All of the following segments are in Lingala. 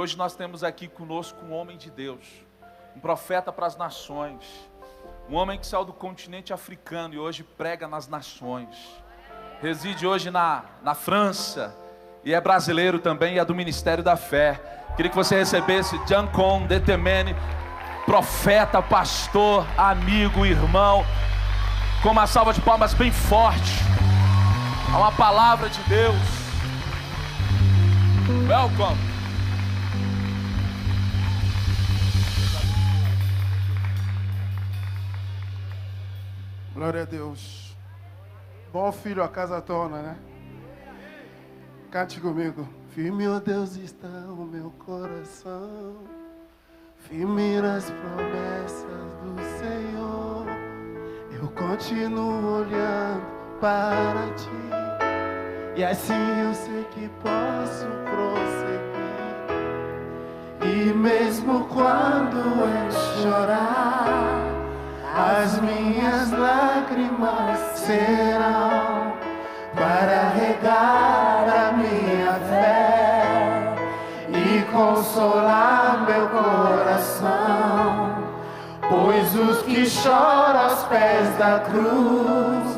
hoje nós temos aqui conosco um homem de Deus, um profeta para as nações, um homem que saiu do continente africano e hoje prega nas nações. Reside hoje na França e é brasileiro também e é do Ministério da Fé. Queria que você recebesse Jancon Detemene, profeta, pastor, amigo, irmão, com uma salva de palmas bem forte. Há uma palavra de Deus. Welcome. Glória a Deus. Bom filho a casa torna, né? Cante comigo. Firme, ó Deus, está o meu coração, firme nas promessas do Senhor. Eu continuo olhando para ti, e assim eu sei que posso prosseguir. E mesmo quando eu chorar, as minhas lágrimas serão para regar a minha fé e consolar meu coração. Pois os que choram aos pés da cruz,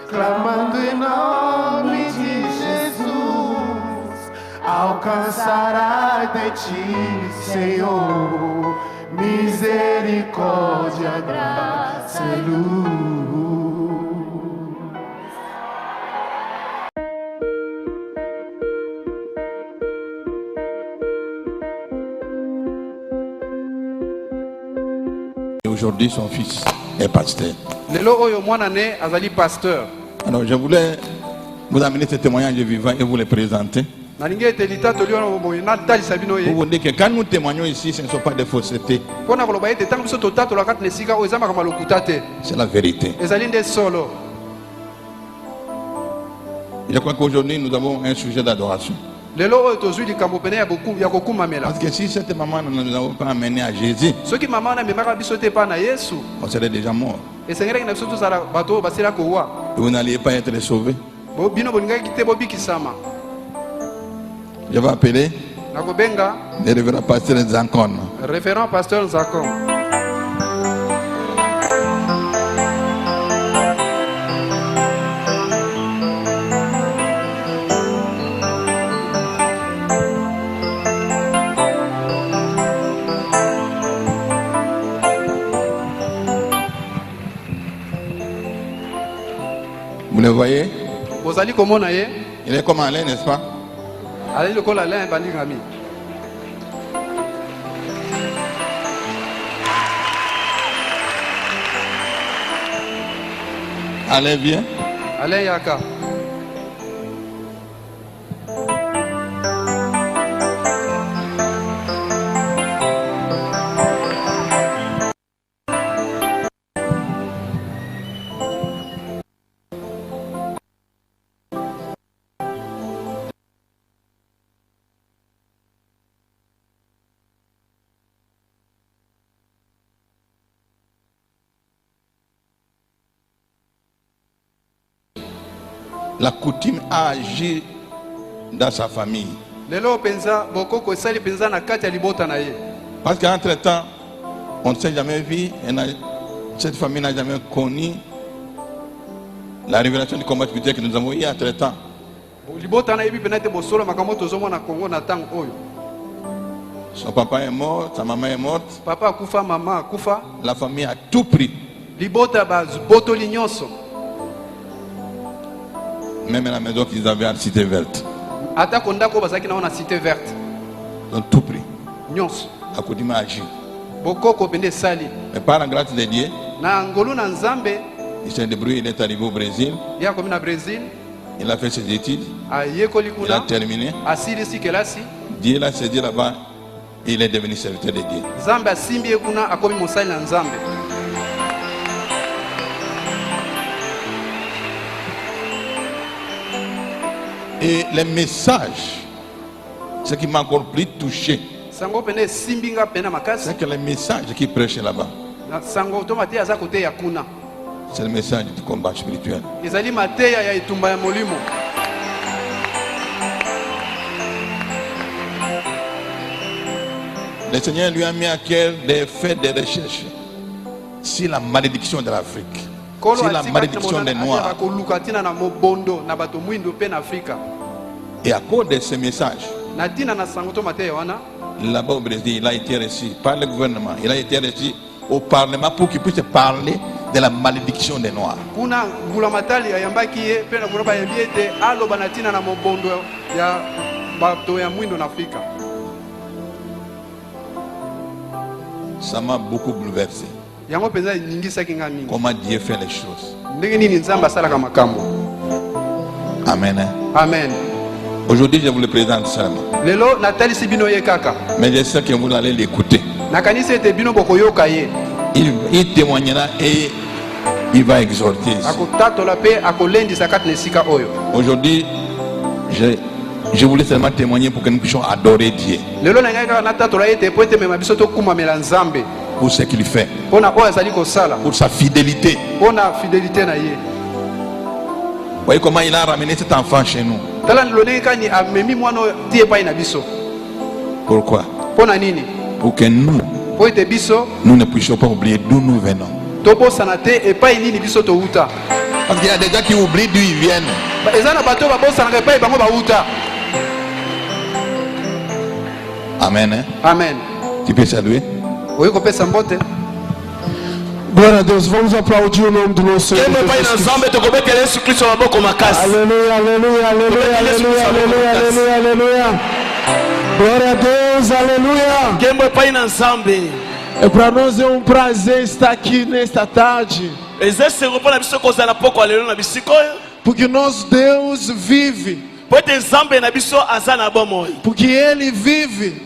clamando em nome de Jesus, alcançará de ti, Senhor, misericórdia, graça e luz. Aujourd'hui, son fils est pasteur. Alors, je voulais vous amener ce témoignage vivant et vous le présenter. Pour vous dire que quand nous témoignons ici, ce ne sont pas des faussetés. C'est la vérité. Je crois qu'aujourd'hui, nous avons un sujet d'adoration. Parce que si cette maman ne nous avait pas amené à Jésus, on serait déjà mort. Et vous n'alliez pas être sauvés. Je vais appeler le révérend pasteur Zancon. Révérend pasteur Zancon. Vous le voyez? Il est comme Alain, n'est-ce pas? Alain, viens. Alain Yaka. La coutume a agi dans sa famille. Parce qu'entre temps, on ne s'est jamais vu, cette famille n'a jamais connu la révélation du combat spirituel que nous avons eu entre temps. Son papa est mort, sa maman est morte. La famille a tout pris. Même à la maison qu'ils avaient à la cité verte. Ils ont tout pris. La coutume a agi. Mais par la grâce de Dieu, il s'est débrouillé, il est arrivé au Brésil. Il a fait ses études. Il a terminé. Dieu l'a saisi là-bas et il est devenu serviteur de Dieu. Et les messages, ce qui m'a encore plus touché, c'est que les messages qui prêchent là-bas, c'est le message du combat spirituel. le Seigneur lui a mis à cœur de faire des recherches sur la malédiction de l'Afrique, sur la malédiction des Noirs. Et à cause de ce message, là-bas au Brésil, il a été reçu par le gouvernement, il a été reçu au Parlement pour qu'il puisse parler de la malédiction des Noirs. Ça m'a beaucoup bouleversé. Comment Dieu fait les choses. Amen. Amen. Aujourd'hui, je vous le présente seulement. Mais je sais que vous allez l'écouter. Il témoignera et il va exhorter. Aujourd'hui, je voulais seulement témoigner pour que nous puissions adorer Dieu pour ce qu'il fait, pour sa fidélité. Vous voyez comment il a ramené cet enfant chez nous. Pourquoi? Pour que nous ne puissions pas oublier d'où nous venons. Parce qu'il y a des gens qui oublient d'où ils viennent. Amen. Hein? Amen. Tu peux saluer? Glória a Deus, vamos aplaudir o nome do nosso Senhor. Alléluia, Aleluia, aleluia, aleluia, aleluia, aleluia, aleluia. Glória a Deus, aleluia. É para nós prazer estar aqui nesta tarde. Porque nosso Deus vive. Porque Ele vive.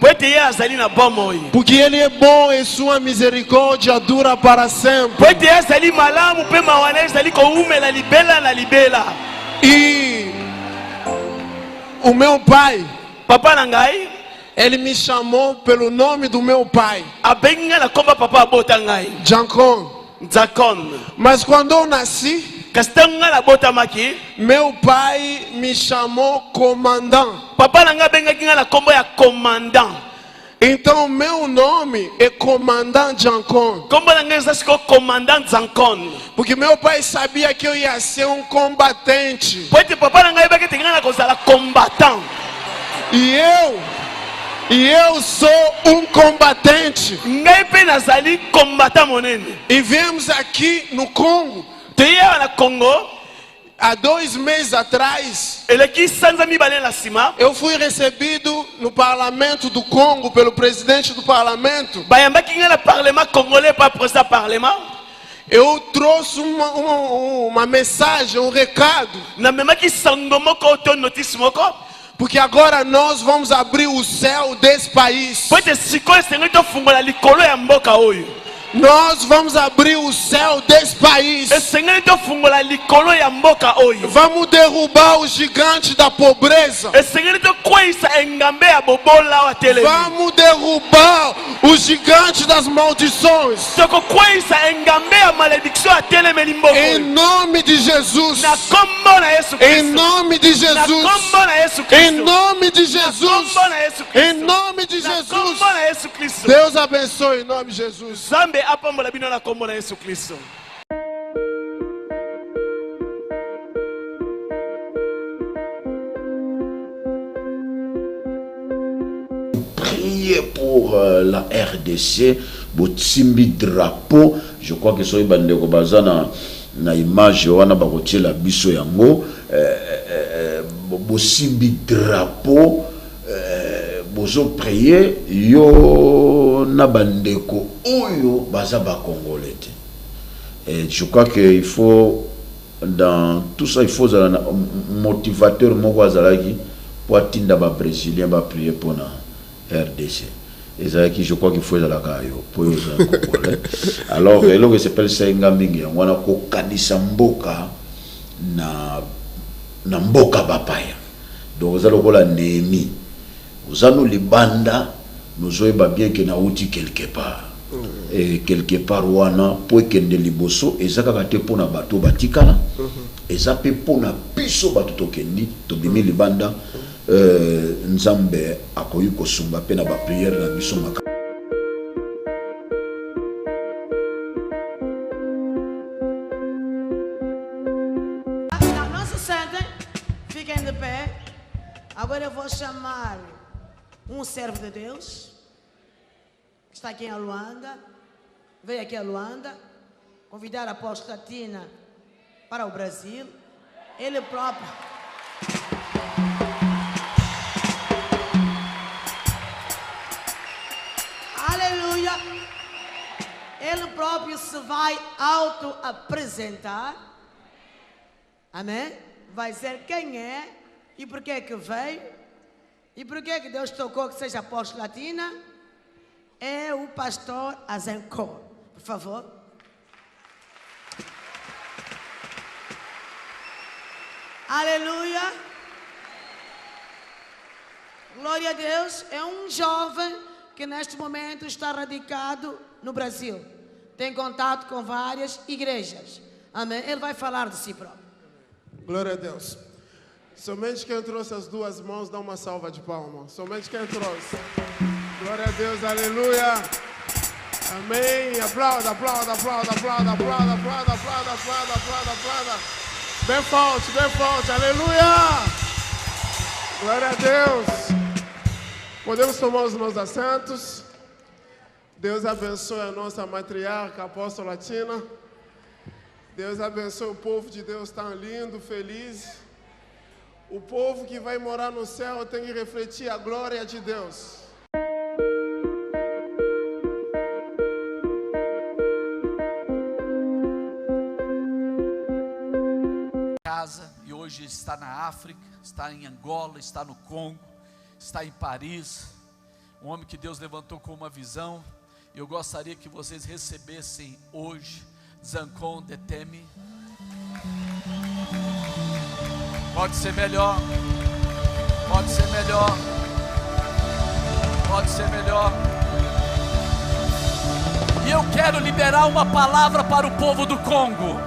Porque Ele é bom e sua misericórdia dura para sempre. E o meu pai, ele me chamou pelo nome do meu pai, Jancon. Mas quando eu nasci, meu pai me chamou comandante. Então meu nome é comandante Jancon. Porque meu pai sabia que eu ia ser um combatente. E eu sou um combatente. E viemos aqui no Congo. Há 2 meses atrás, eu fui recebido no parlamento do Congo pelo presidente do parlamento. Eu trouxe uma mensagem, um recado. Porque agora nós vamos abrir o céu desse país. Nós vamos abrir o céu desse país. Vamos derrubar os gigantes da pobreza. Vamos derrubar os gigantes das maldições. Em nome de Jesus. Em nome de Jesus. Em nome de Jesus. Em nome de Jesus. Deus abençoe em nome de Jesus. Priez pour la RDC, Botsimbi drapeau. Je crois que soy bandeko bazana na image wana bakotie la biso yango Botsimbi drapeau. Bozo prier yo na bandeko oyo baza ba congolais. Et je crois que il faut dans tout ça il faut un motivateur moko azalaki pour atteindre ba brésilien ba prier pour na RDC. Et ça qui je crois qu'il faut la kayo pour les congolais. Alors elo que s'appelle Senga mingi wana ko kanisa mboka na mboka bapaya. Donc ça lokola Néhémie. Vous avez les bandes, nous avons bien que nous outil quelque part. Et quelque part, wana pour que nous liboso et ça quand pour na bateau batikala et ça peut pour na piso bateau tokendi to bimi les bandes nzambe akoyi kosumba pe na ba prière na biso maka. Fiquem de pé. Agora eu vou chamar um servo de Deus que está aqui em Luanda. Veio aqui a Luanda convidar a apóstola Tina para o Brasil. Ele próprio. Aleluia. Ele próprio se vai auto-apresentar. Amém? Vai dizer quem é e por que que veio e por que que Deus tocou que seja apóstola Tina. É o pastor Azencor. Por favor. Aleluia. Glória a Deus. É um jovem que neste momento está radicado no Brasil. Tem contato com várias igrejas. Amém? Ele vai falar de si próprio. Glória a Deus. Somente quem trouxe as duas mãos dá uma salva de palmas. Somente quem trouxe. Glória a Deus, aleluia. Amém. Aplauda, aplauda, aplauda, aplauda, aplauda, aplauda, aplauda, aplauda, aplauda, aplauda. Bem forte, aleluia. Glória a Deus. Podemos tomar os nossos assentos. Deus abençoe a nossa matriarca, a apóstola Tina. Deus abençoe o povo de Deus tão lindo, feliz. O povo que vai morar no céu tem que refletir a glória de Deus. Casa e hoje está na África, está em Angola, está no Congo, está em Paris. Um homem que Deus levantou com uma visão. Eu gostaria que vocês recebessem hoje Zancon Detemi. Pode ser melhor. Pode ser melhor. Pode ser melhor. E eu quero liberar uma palavra para o povo do Congo.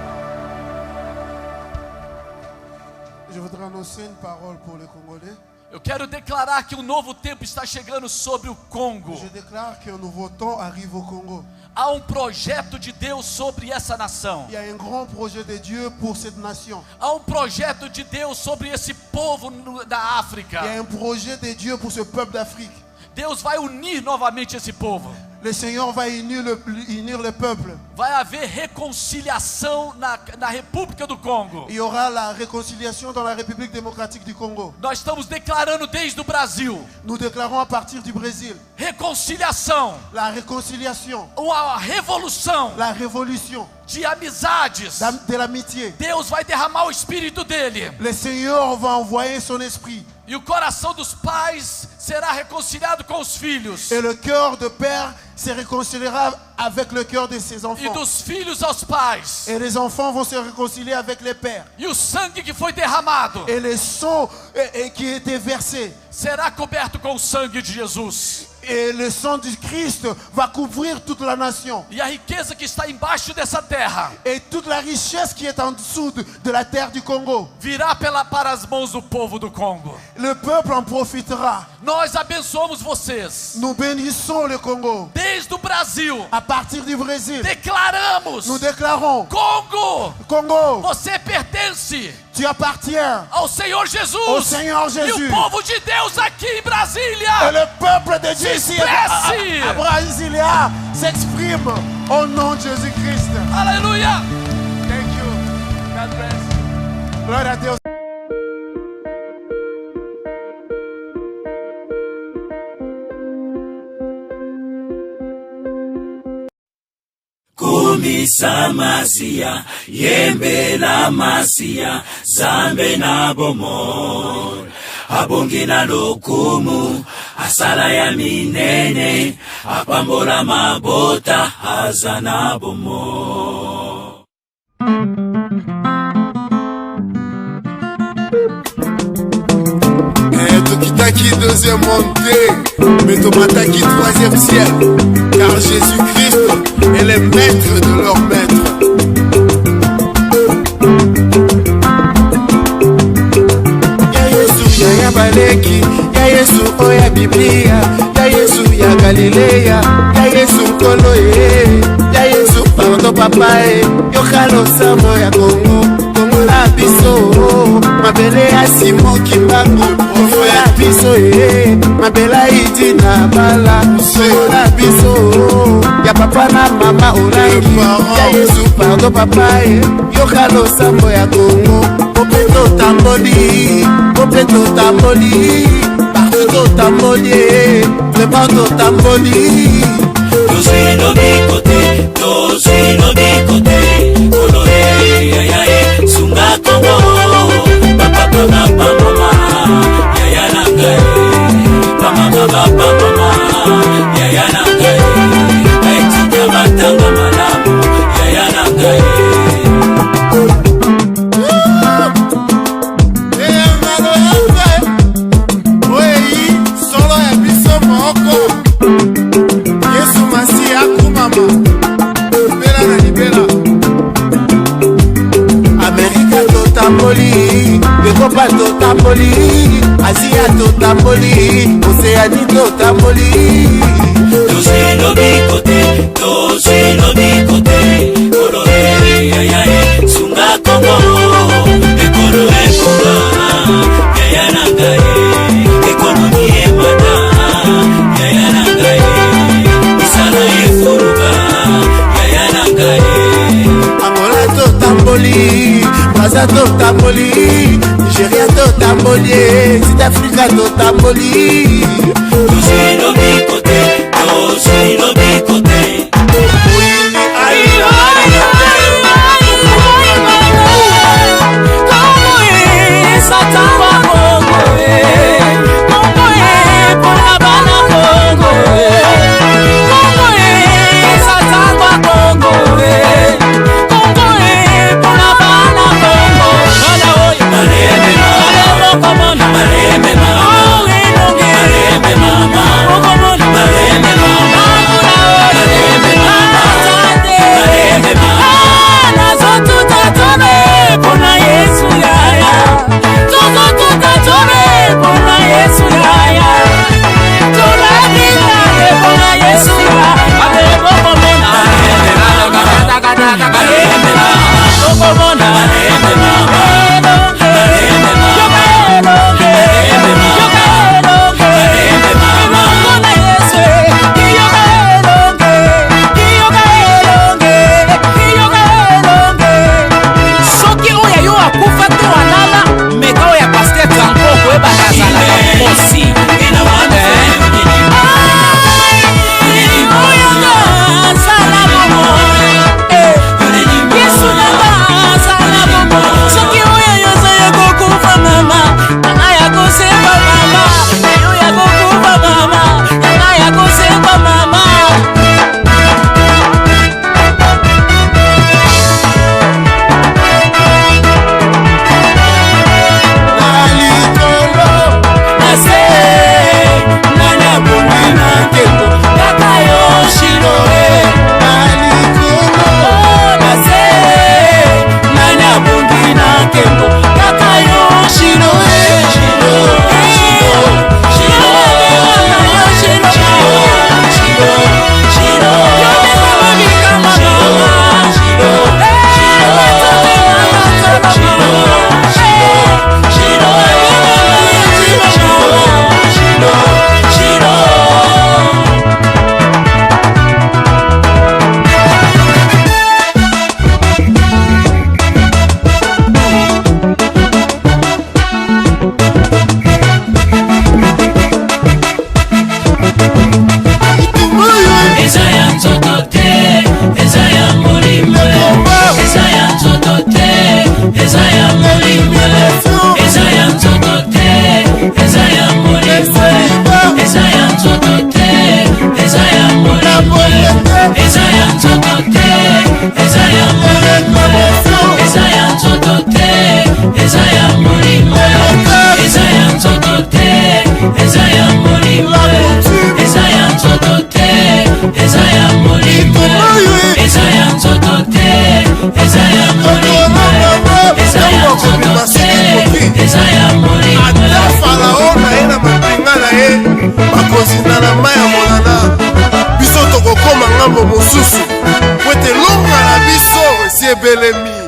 Je voudrais annoncer une parole pour les Congolais. Eu quero declarar que um novo tempo está chegando sobre o Congo. Je déclare qu'un nouveau temps arrive au Congo. Há um projeto de Deus sobre essa nação. Il y a un grand projet de Dieu pour cette nation. Há um projeto de Deus sobre esse povo da África. Il y a un projet de Dieu pour ce peuple d'Afrique. Deus vai unir novamente esse povo. Le Seigneur va unir le peuple. Vai haver reconciliação na República do Congo. Il y aura la réconciliation dans la République démocratique du Congo. Nós estamos declarando desde o Brasil. Nous déclarons à partir du Brésil. Reconciliação. La réconciliation. Uma revolução. La révolution. De amizades. De l'amitié. Deus vai derramar o Espírito dele. Le Seigneur va envoyer son esprit. E o coração dos pais será reconciliado com os filhos. Et le cœur de père se réconciliera avec le cœur de ses enfants. E dos filhos aos pais. Et les enfants vont se réconcilier avec les pères. E o sangue que foi derramado. Et le sang qui était versé. Será coberto com o sangue de Jesus. Et le sang du Christ va couvrir toute la nation. E a riqueza que está embaixo dessa terra. Et toute la richesse qui est en dessous de la terre du Congo. Virá para as mãos do povo do Congo. Le peuple en profitera. Nós abençoamos vocês. Nous bénissons le Congo. Desde o Brasil. À partir du Brésil. Declaramos. Nous déclarons. Congo. Congo. Você pertence. Tu appartiens ao Senhor Jesus. Au Seigneur Jésus. E o povo de Deus aqui em Brasília. Et le peuple de Dieu ici à Brasilia s'exprime au nom de Jésus-Christ. Alléluia. Thank you. God bless. Glória a Deus. Kumisa masia, yembe la masia, zambe na bomor. Abongi na lokumu, asala ya minene, apambola mabota, azana bomor. Tokitaki deuxième montée, mais Tomataki troisième ciel, car Jésus-Christ est le maître de leur maître. Ya Yesu ya Baleki, ya Yesu oya Biblia, ya Yesu ya Galileya, ya Yesu nkolo ye, ya Yesu pardon papa ye, yo kalo samo ya Kongo, Kongo la biso. mabele ya Simon Kimbangu ofo ya biso mabela idi na bala na biso ya papa na mama orangi ya Yesu pardon papa yoka losambo ya Kongo opeto tamboli partout tamboli vraiment tamboli Tosi no bikote Olore yayae sunga Kongo Papa mama yaya nangae Papa mama yaya nangae Aitika matanga malamu yaya nangae Europa totamboli, Asia totamboli, Océanie totamboli. Tosi no bikote, Olore yayae sunga Kongo Ekolo ekonga, yaya nangae Ekonomi emana, yaya nangae Isala efuruga, yaya nangae Angola totamboli, Gaza totamboli, Nigeria totamboli, Sud-Africa totamboli. Tosi no bikote ngambo mosusu po ete longa na biso esi ebelemi